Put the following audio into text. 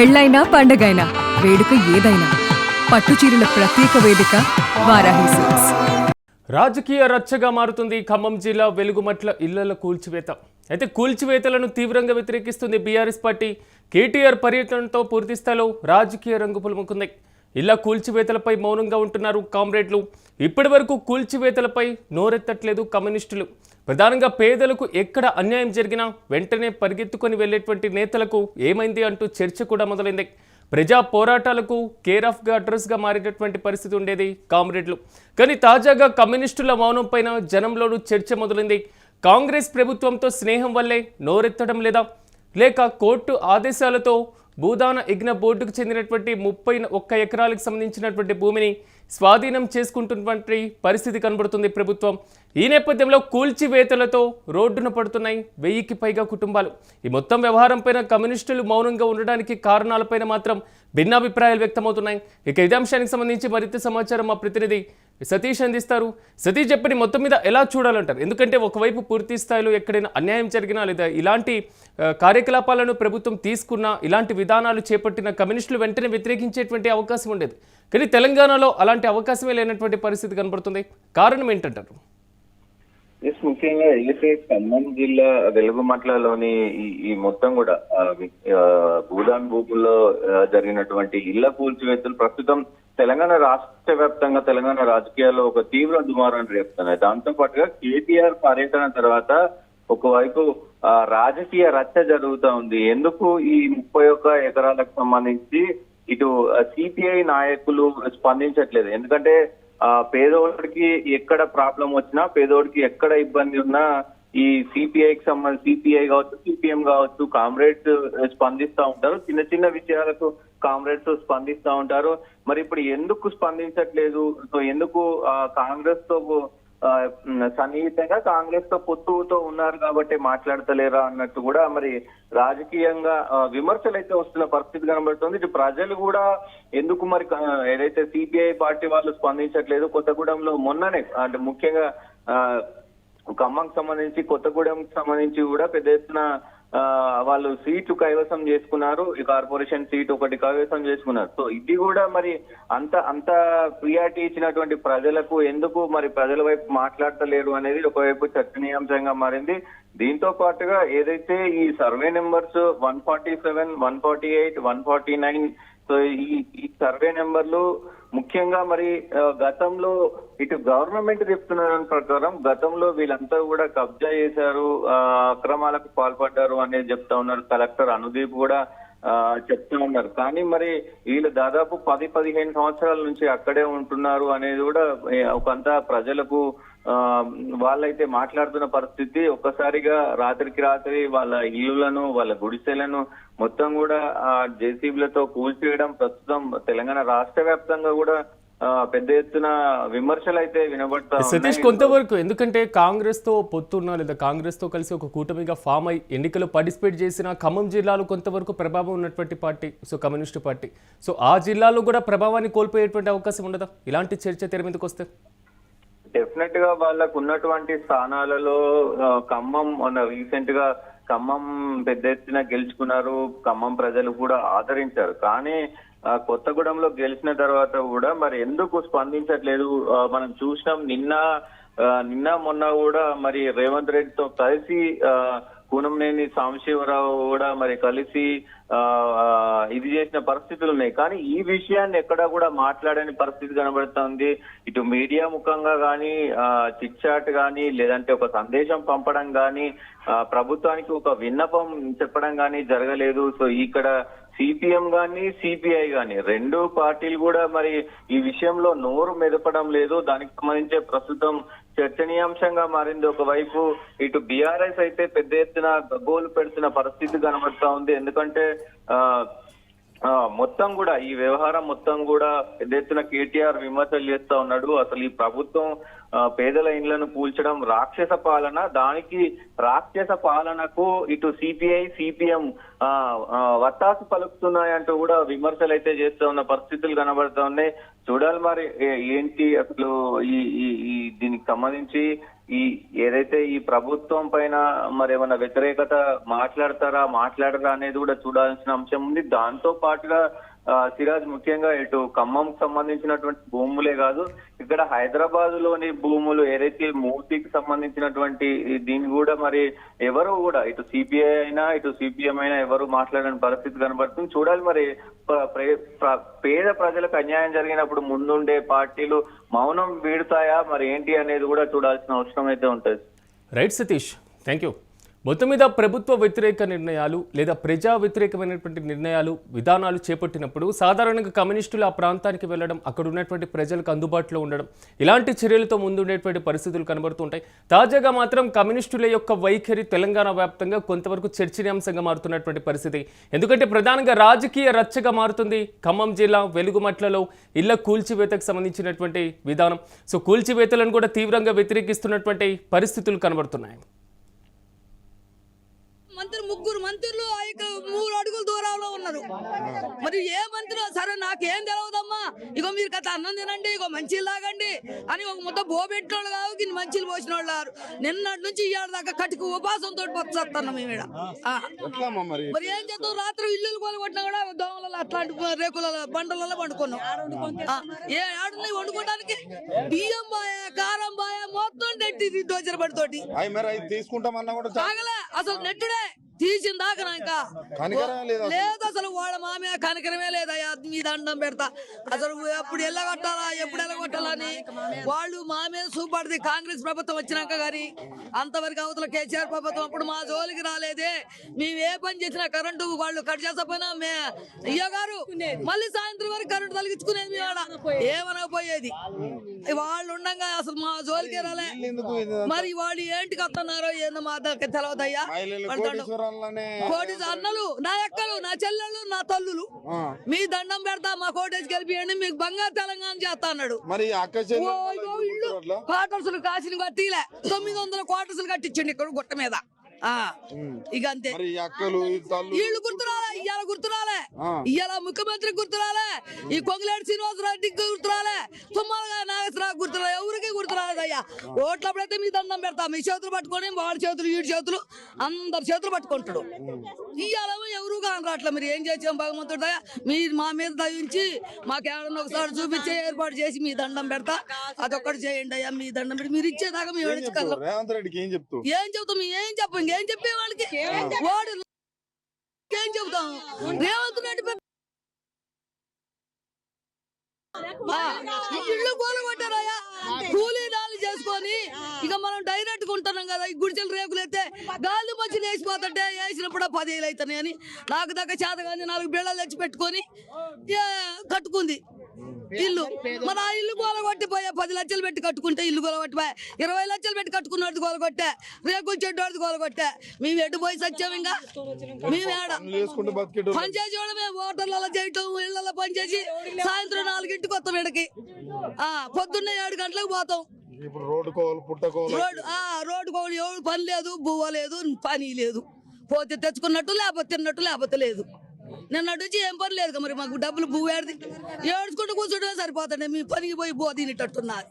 పెళ్ళైనా పండగైనా వేడుక ఏదైనా పట్టుచీరల ప్రత్యేక వేదిక వారాహి సిల్క్స్. రాజకీయ రచ్చగా మారుతుంది ఖమ్మం జిల్లా వెలుగుమట్ల ఇళ్ల కూల్చివేత. అయితే కూల్చివేతలను తీవ్రంగా వ్యతిరేకిస్తుంది బీఆర్ఎస్ పార్టీ. కేటీఆర్ పర్యటనతో పూర్తి స్థాయిలో రాజకీయ రంగు పులుముకుంది. ఇళ్ల కూల్చివేతలపై మౌనంగా ఉంటున్నారు కామ్రేడ్లు. ఇప్పటి వరకు కూల్చివేతలపై నోరెత్తట్లేదు కమ్యూనిస్టులు. ప్రధానంగా పేదలకు ఎక్కడ అన్యాయం జరిగినా వెంటనే పరిగెత్తుకొని వెళ్లేటువంటి నేతలకు ఏమైంది అంటూ చర్చ కూడా మొదలైంది. ప్రజా పోరాటాలకు కేర్ ఆఫ్ అడ్రస్గా మారేటటువంటి పరిస్థితి ఉండేది కామ్రేడ్లు. కానీ తాజాగా కమ్యూనిస్టుల మౌనం పైన జనంలోనూ చర్చ మొదలైంది. కాంగ్రెస్ ప్రభుత్వంతో స్నేహం వల్లే నోరెత్తడం లేదా, లేక కోర్టు ఆదేశాలతో భూదాన యజ్ఞ బోర్డుకు చెందినటువంటి 31 ఎకరాలకు సంబంధించినటువంటి భూమిని స్వాధీనం చేసుకుంటున్నటువంటి పరిస్థితి కనబడుతుంది ప్రభుత్వం. ఈ నేపథ్యంలో కూల్చివేతలతో రోడ్డున పడుతున్నాయి 1000కి పైగా కుటుంబాలు. ఈ మొత్తం వ్యవహారంపైన కమ్యూనిస్టులు మౌనంగా ఉండడానికి కారణాలపైన మాత్రం భిన్నాభిప్రాయాలు వ్యక్తమవుతున్నాయి. ఇక ఇదే అంశానికి సంబంధించి మరింత సమాచారం మా ప్రతినిధి సతీష్ అందిస్తారు. సతీష్, చెప్పండి, మొత్తం మీద ఎలా చూడాలంటారు? ఎందుకంటే ఒకవైపు పూర్తి స్థాయిలో ఎక్కడైనా అన్యాయం జరిగినా లేదా ఇలాంటి కార్యకలాపాలను ప్రభుత్వం తీసుకున్నా, ఇలాంటి విధానాలు చేపట్టిన కమ్యూనిస్టులు వెంటనే వ్యతిరేకించేటువంటి అవకాశం ఉండేది. కానీ తెలంగాణలో అలాంటి అవకాశమే లేనటువంటి పరిస్థితి కనబడుతుంది. కారణం ఏంటంటారు? ముఖ్యంగా ఏదైతే ఖమ్మం జిల్లా వెలుగుమట్లలోని ఈ మొత్తం కూడా భూదాన్ భూముల్లో జరిగినటువంటి ఇళ్ల కూల్చివేతలు ప్రస్తుతం తెలంగాణ రాష్ట్ర వ్యాప్తంగా తెలంగాణ రాజకీయాల్లో ఒక తీవ్ర దుమారాన్ని రేపుతున్నాయి. దాంతో పాటుగా కేటీఆర్ పర్యటన తర్వాత ఒకవైపు రాజకీయ రచ్చ జరుగుతూ ఉంది. ఎందుకు ఈ 31 ఎకరాలకు సంబంధించి ఇటు సిపిఐ నాయకులు స్పందించట్లేదు? ఎందుకంటే పేదోడికి ఎక్కడ ప్రాబ్లం వచ్చినా, పేదోడికి ఎక్కడ ఇబ్బంది ఉన్నా ఈ సిపిఐకి సంబంధించి సిపిఐ కావచ్చు, సిపిఎం కావచ్చు, కామ్రేడ్స్ స్పందిస్తూ ఉంటారు. చిన్న చిన్న విషయాలకు కామ్రేడ్స్ స్పందిస్తూ ఉంటారు. మరి ఇప్పుడు ఎందుకు స్పందించట్లేదు? సో ఎందుకు కాంగ్రెస్ తో సన్నిహితంగా కాంగ్రెస్ తో పొత్తుతో ఉన్నారు కాబట్టి మాట్లాడతలేరా అన్నట్టు కూడా మరి రాజకీయంగా విమర్శలు అయితే వస్తున్న పరిస్థితి కనబడుతుంది. ఇటు ప్రజలు కూడా ఎందుకు మరి ఏదైతే సిపిఐ పార్టీ వాళ్ళు స్పందించట్లేదు, కొత్తగూడెంలో మొన్ననే అంటే ముఖ్యంగా ఖమ్మంకి సంబంధించి కొత్తగూడెంకి సంబంధించి కూడా పెద్ద ఎత్తున వాళ్ళు సీట్లు కైవసం చేసుకున్నారు. ఈ కార్పొరేషన్ సీట్ ఒకటి కైవసం చేసుకున్నారు. సో ఇది కూడా మరి అంత ప్రియారిటీ ఇచ్చినటువంటి ప్రజలకు ఎందుకు మరి ప్రజల వైపు మాట్లాడతలేరు అనేది ఒకవైపు చర్చనీయాంశంగా మారింది. దీంతో పాటుగా ఏదైతే ఈ సర్వే నెంబర్స్ 147, 148, 149, సో ఈ సర్వే నెంబర్లు ముఖ్యంగా మరి గతంలో ఇటు గవర్నమెంట్ చెప్తున్న ప్రకారం గతంలో వీళ్ళంతా కూడా కబ్జా చేశారు, అక్రమాలకు పాల్పడ్డారు అనేది చెప్తా ఉన్నారు. కలెక్టర్ అనుదీప్ కూడా చెప్తూ ఉన్నారు. కానీ మరి వీళ్ళు దాదాపు 10-15 సంవత్సరాల నుంచి అక్కడే ఉంటున్నారు అనేది కూడా ఒకంతా ప్రజలకు వాళ్ళైతే మాట్లాడుతున్న పరిస్థితి. ఒక్కసారిగా రాత్రికి రాత్రి వాళ్ళ ఇల్లులను, వాళ్ళ గుడిసెలను మొత్తం కూడా జేసీబీలతో కూల్చేయడం ప్రస్తుతం తెలంగాణ రాష్ట్ర వ్యాప్తంగా కూడా పెద్ద ఎత్తున విమర్శలు అయితే వినబడతా. సతీష్, కొంతవరకు ఎందుకంటే కాంగ్రెస్ తో పొత్తున్నా లేదా కాంగ్రెస్ తో కలిసి ఒక కూటమిగా ఫామ్ అయి ఎన్నికలు పార్టిసిపేట్ చేసిన ఖమ్మం జిల్లాలో కొంతవరకు ప్రభావం ఉన్నటువంటి party so communist party. So ఆ జిల్లాలో కూడా ప్రభావాన్ని కోల్పోయేటువంటి అవకాశం ఉండదా ఇలాంటి చర్చ తెర మీదకి వస్తే? డెఫినెట్ గా వాళ్ళకు ఉన్నటువంటి స్థానాలలో ఖమ్మం రీసెంట్ గా ఖమ్మం పెద్ద ఎత్తున గెలుచుకున్నారు. ఖమ్మం ప్రజలు కూడా ఆదరించారు. కానీ కొత్తగూడెంలో గెలిచిన తర్వాత కూడా మరి ఎందుకు స్పందించట్లేదు? మనం చూసినాం నిన్న మొన్న కూడా మరి రేవంత్ రెడ్డితో కలిసి కూనంనేని సాంబశివరావు కూడా మరి కలిసి ఇది చేసిన పరిస్థితులు ఉన్నాయి. కానీ ఈ విషయాన్ని ఎక్కడా కూడా మాట్లాడని పరిస్థితి కనబడుతుంది. ఇటు మీడియా ముఖంగా కానీ చిట్ చాట్ కానీ లేదంటే ఒక సందేశం పంపడం కానీ ప్రభుత్వానికి ఒక విన్నపం చెప్పడం కానీ జరగలేదు. సో ఇక్కడ సిపిఎం కానీ సిపిఐ కానీ రెండు పార్టీలు కూడా మరి ఈ విషయంలో నోరు మెదపడం లేదు. దానికి సంబంధించి ప్రస్తుతం చర్చనీయాంశంగా మారింది. ఒకవైపు ఇటు బీఆర్ఎస్ అయితే పెద్ద ఎత్తున గగ్గోలు పెడుతున్న పరిస్థితి కనబడతా ఉంది. ఎందుకంటే మొత్తం కూడా ఈ వ్యవహారం మొత్తం కూడా పెద్ద ఎత్తున కేటీఆర్ విమర్శలు చేస్తా ఉన్నాడు. అసలు ఈ ప్రభుత్వం పేదల ఇండ్లను కూల్చడం రాక్షస పాలన, దానికి రాక్షస పాలనకు ఇటు సిపిఐ సిపిఎం వత్తాసు పలుకుతున్నాయంటూ కూడా విమర్శలు అయితే చేస్తూ ఉన్న పరిస్థితులు కనబడుతూ ఉన్నాయి. చూడాలి మరి ఏంటి అసలు ఈ దీనికి సంబంధించి ఈ ఏదైతే ఈ ప్రభుత్వం పైన మరి ఏమైనా వ్యతిరేకత మాట్లాడరా అనేది కూడా చూడాల్సిన అంశం ఉంది. దాంతో పాటుగా సిరాజ్ ముఖ్యంగా ఇటు ఖమ్మంకు సంబంధించినటువంటి భూములే కాదు, ఇక్కడ హైదరాబాద్ లోని భూములు ఏదైతే మూర్తికి సంబంధించినటువంటి దీన్ని కూడా మరి ఎవరు కూడా ఇటు సిపిఐ అయినా ఇటు సిపిఎం అయినా ఎవరు మాట్లాడని పరిస్థితి కనబడుతుంది. చూడాలి మరి పేద ప్రజలకు అన్యాయం జరిగినప్పుడు ముందుండే పార్టీలు మౌనం వీడుతాయా మరి ఏంటి అనేది కూడా చూడాల్సిన అవసరం అయితే ఉంటుంది. Right Satish, thank you. మొత్తం మీద ప్రభుత్వ వ్యతిరేక నిర్ణయాలు లేదా ప్రజా వ్యతిరేకమైనటువంటి నిర్ణయాలు విధానాలు చేపట్టినప్పుడు సాధారణంగా కమ్యూనిస్టులు ఆ ప్రాంతానికి వెళ్ళడం, అక్కడ ఉన్నటువంటి ప్రజలకు అందుబాటులో ఉండడం, ఇలాంటి చర్యలతో ముందుండేటువంటి పరిస్థితులు కనబడుతుంటాయి. తాజాగా మాత్రం కమ్యూనిస్టుల యొక్క వైఖరి తెలంగాణ వ్యాప్తంగా కొంతవరకు చర్చనీయాంశంగా మారుతున్నటువంటి పరిస్థితి. ఎందుకంటే ప్రధానంగా రాజకీయ రచ్చగా మారుతుంది ఖమ్మం జిల్లా వెలుగుమట్లలో ఇళ్ల కూల్చివేతకు సంబంధించినటువంటి విధానం. సో కూల్చివేతలను కూడా తీవ్రంగా వ్యతిరేకిస్తున్నటువంటి పరిస్థితులు కనబడుతున్నాయి. ముగ్గురు మంత్రులు 3 అడుగుల దూరంలో ఉన్నారు. మరి ఏ మంత్రి సరే నాకేం తెలియదమ్మా, ఇగో మీరు కథ అన్నం తినండి, ఇగో మంచిలు తాగండి అని ఒక ముద్ద బోబెట్టినోళ్ళు కావు, గిన్ని మంచిలు పోసిన వాళ్ళు నిన్నటి నుంచి ఇవాళ దాకా కటికి ఉపాసంతో పచ్చేస్తున్నాం మేము. మరి ఏం చేద్దాం, రాత్రి ఇల్లు కొట్టినా కూడా దోమలలో అట్లాంటి రేకుల బండలలో పండుకున్నాం. ఏడున్నాయి వండుకోవడానికి, బియ్యం బాయ కారం బాయ మొత్తం నెట్టి దోచర పడితోటి తాగలే, అసలు నెట్టుడే తీసిన దాకా ఇంకా లేదు. అసలు వాళ్ళ మామే కనకరమే లేదయ్యా, మీ దండం పెడతా. అసలు ఎప్పుడు ఎల్లగొట్టాలని వాళ్ళు మామే చూపడిది. కాంగ్రెస్ ప్రభుత్వం వచ్చినాక గాని అంతవరకు అవతల కేసీఆర్ ప్రభుత్వం అప్పుడు మా జోలికి రాలేదే. మేము ఏ పని చేసినా కరెంటు వాళ్ళు కట్ చేసపోయినా గారు మళ్ళీ సాయంత్రం వరకు కరెంటు తొలగించుకునేది. మీ ఆడ ఏమనకపోయేది, వాళ్ళు ఉండగా అసలు మా జోలికి రాలే. మరి వాళ్ళు ఏంటికి వస్తున్నారో ఏందో మా దగ్గర తెలవదయ్యా. కోటి అన్నలు, నా ఎక్కలు, నా చెల్లెళ్ళు, నా తల్లులు, మీ దండం పెడతా మా కోటేజ్ గెలిపియండి, మీకు బంగారు తెలంగాణ చేస్తా అన్నాడు. ఇల్లు క్వార్టర్సులు కాసిన కట్టిలే, 900 క్వార్టర్సులు కట్టించండి ఇక్కడ గుట్ట మీద. ఇక అంతే. వీళ్ళు గుర్తురాలే, ఇవాళ గుర్తురాలే, ఇవాళ ముఖ్యమంత్రి గుర్తురాలే, ఈ కొంగులేడు శ్రీనివాసరెడ్డికి గుర్తురాలే, తుమ్మలగా నాగేశ్వరరావు గుర్తురాలే, ఎవరికి గుర్తురాలేదయ్యా. ఓట్లప్పుడైతే మీ దండం పెడతా, మీ చేతులు పట్టుకొని వాడి చేతులు వీడి చేతులు అందరి చేతులు పట్టుకుంటాడు. ఇవాళ ఎవరు కాని రాట్లా. మీరు ఏం చేసాం భగవంతుడు, మీరు మా మీద దయించి మాకేమన్నా ఒకసారి చూపించే ఏర్పాటు చేసి మీ దండం పెడతా, అదొక్కటి చేయండి అయ్యా. మీ దండం పెట్టి మీరు ఇచ్చేదాకా మేము ఏం చెప్తాం, ఏం చెప్పం, ఏం చెప్పే వాళ్ళకి వాడు ఏం చెబుతాం. రేవంత్ రెడ్డి ఇల్లు కూలగొట్టారయ్యా, కూలీ నాలు చేసుకొని ఇక మనం డైరెక్ట్ గా ఉంటున్నాం కదా. ఈ గుడిచెలు రేకులు అయితే గాలి మధ్య వేసిపోతుంటే వేసినప్పుడు 10,000 అవుతాయి అని నాకు దగ్గర చేత కానీ 4 బిళ్ళలు తెచ్చి పెట్టుకొని కట్టుకుంది ఇల్లు. మన ఆ ఇల్లు గోలగొట్టిపోయా, 10 లక్షలు పెట్టి కట్టుకుంటే ఇల్లు గోలగొట్టిపోయా, 20 లక్షలు పెట్టి కట్టుకున్నది గోలగొట్టా, రేకులు చెడ్డోడిది గోలగొట్టా. మేము ఎడ్డు పోయి సచ్చాం. ఇంకా మేము ఏడ పని చేసి మేము హోటళ్ళలో చేయటం, ఇళ్లలో పని చేసి సాయంత్రం 4 వస్తాం ఇక్కడికి, పొద్దున్న 7 గంటలకు పోతాం. రోడ్డు కోలు ఎవరు పని లేదు, బువ్వ లేదు, పని లేదు, పోతే తెచ్చుకున్నట్టు లేకపోతే తిన్నట్టు లేకపోతే లేదు. నిన్నటి నుంచి ఏం పని లేదు. మరి మాకు డబ్బులు బువ్వేడిది ఏడ్చుకుంటూ కూర్చుంటే సరిపోతాండి. మీ పనికి పోయి తినేటట్టున్నది.